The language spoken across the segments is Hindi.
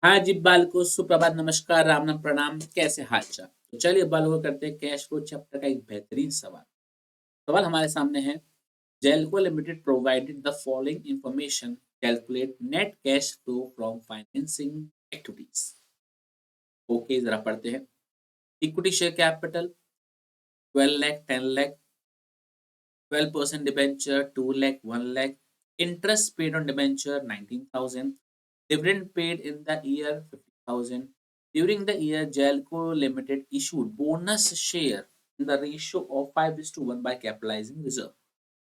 हाँ जी बालको, सुप्रभात, नमस्कार, राम राम, प्रणाम। कैसे हाल चाल? तो चलिए बालको करते हैं कैश फ्लो चैप्टर का एक बेहतरीन सवाल। सवाल हमारे सामने है। Jelco limited provided the following information, calculate net cash flow from financing activities. Okay, जरा पढ़ते हैं। Equity share capital 12 lakh, 10 lakh, 12% debenture 2 lakh, 1 lakh, interest paid on debenture 19,000, dividend paid in the year 50,000. During the year, Jalco Limited issued bonus share in the ratio of 5:1 by capitalizing reserve.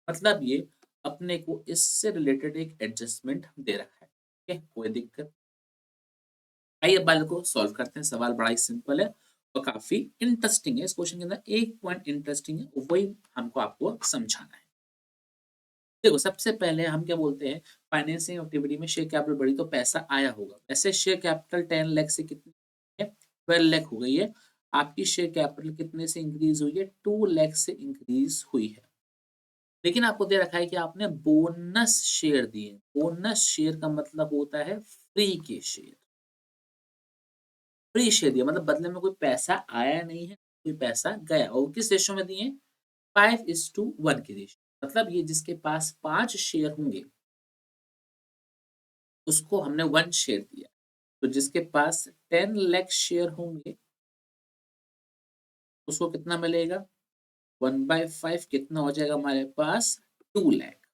मतलब ये अपने को इससे रिलेटेड एक एडजस्टमेंट दे रखा है। ठीक है, कोई दिक्कत? आइए बाल को सॉल्व करते हैं। सवाल बड़ा ही सिंपल है और काफी इंटरेस्टिंग है। इस क्वेश्चन के अंदर एक पॉइंट इंटरेस्टिंग है, वही हमको आपको समझाना है। देखो, सबसे पहले हम क्या बोलते हैं, फाइनेंसिंग एक्टिविटी में शेयर कैपिटल बढ़ी तो पैसा आया होगा। वैसे शेयर कैपिटल 10 लाख से कितनी है, 12 लाख हो गई है। आपकी शेयर कैपिटल कितने से इंक्रीज हुई है, 2 लाख से इंक्रीज हुई है। लेकिन आपको दे रखा है कि आपने बोनस शेयर दिए। बोनस शेयर का मतलब होता है फ्री के शेयर। फ्री शेयर दिया मतलब बदले में कोई पैसा आया नहीं है, कोई पैसा गया। और किस रेशो में दिए, 5:1 के रेशो। मतलब ये जिसके पास 5 शेयर होंगे उसको हमने 1 शेयर दिया। तो जिसके पास 10 लाख शेयर होंगे उसको कितना मिलेगा, 1/5 कितना हो जाएगा हमारे पास, 2 लाख।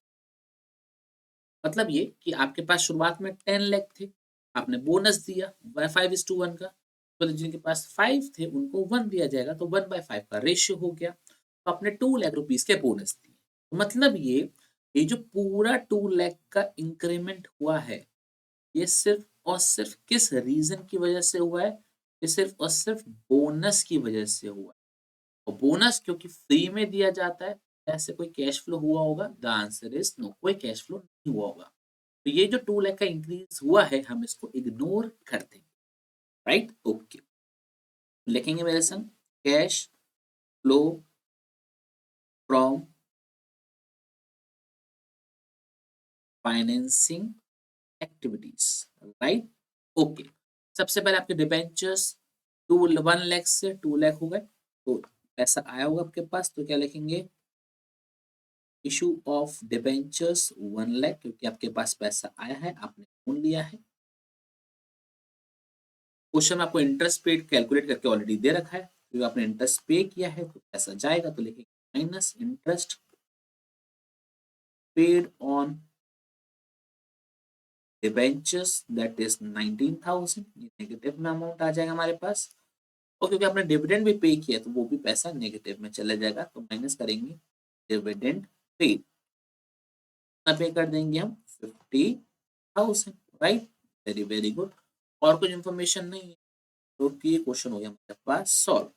मतलब ये कि आपके पास शुरुआत में 10 लाख थे, आपने बोनस दिया 5:1 का। तो जिनके पास 5 थे उनको 1 दिया जाएगा, तो 1/5 का रेशियो हो गया। तो आपने 2 लाख रुपीस के बोनस दिए। तो मतलब ये जो पूरा 2 लाख का इंक्रीमेंट हुआ है, ये सिर्फ और सिर्फ किस रीजन की वजह से हुआ है, ये सिर्फ और सिर्फ बोनस की वजह से हुआ है। और बोनस क्योंकि फ्री में दिया जाता है, ऐसे कोई कैश फ्लो हुआ होगा? द आंसर इज नो, कोई कैश फ्लो नहीं हुआ होगा। तो ये जो 2 लाख का इंक्रीज हुआ है हम इसको इग्नोर कर देंगे। Right, okay. लिखेंगे मेरे संग, cash flow from financing activities. Right, okay. सबसे पहले आपके डिबेंचर्स 1 लाख से 2 लाख हो गए, तो पैसा आया होगा आपके पास, तो क्या लिखेंगे, इशू ऑफ डिबेंचर्स 1 लाख, क्योंकि आपके पास पैसा आया है, आपने लोन लिया है। क्वेश्चन में आपको इंटरेस्ट पेड कैलकुलेट करके ऑलरेडी दे रखा है, तो आपने इंटरेस्ट पे किया है तो पैसा जाएगा, तो लिखेंगे minus interest paid on debentures that is 19,000। ये नेगेटिव में अमाउंट आ जाएगा हमारे पास। और क्योंकि आपने डिविडेंड भी पे किया तो वो भी पैसा नेगेटिव में चला जाएगा, तो माइनस करेंगे डिविडेंड पेड, पे कर देंगे हम 50,000। Right, very very good. और कुछ इंफॉर्मेशन नहीं है, तो ये क्वेश्चन हो गया हमारे पास सॉल्व।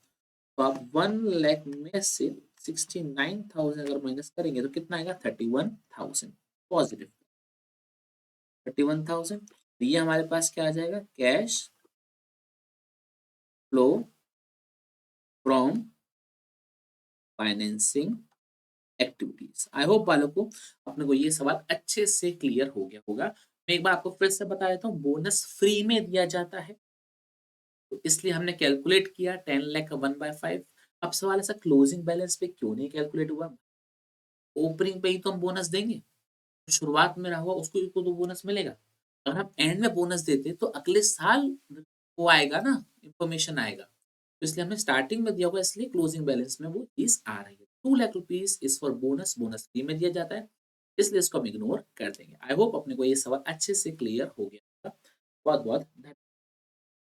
तो आप 1 लाख में से 69,000 अगर माइनस करेंगे तो कितना आएगा, 31,000 पॉजिटिव, 31,000। तो ये हमारे पास क्या आ जाएगा, cash flow from financing activities. I hope बालकों अपने को ये सवाल अच्छे से क्लियर हो गया होगा। मैं एक बार आपको फिर से बता देता हूँ, बोनस फ्री में दिया जाता है, तो इसलिए हमने कैलकुलेट किया 10 लाख का 1/5। अब सवाल ऐसा, क्लोजिंग बैलेंस पे क्यों नहीं कैलकुलेट हुआ? ओपनिंग पे ही तो हम बोनस देंगे, शुरुआत में रहा हुआ उसको तो बोनस मिलेगा। अगर हम एंड में बोनस देते तो अगले साल वो आएगा ना, इंफॉर्मेशन आएगा। तो इसलिए हमने स्टार्टिंग में दिया होगा, इसलिए क्लोजिंग बैलेंस में वो चीज आ रही है। 2 lakh rupees is for bonus, bonus free में दिया जाता है, इसलिए इसको हम इग्नोर कर देंगे। आई होप अपने को ये सवाल अच्छे से क्लियर हो गया। बहुत बहुत धन्यवाद।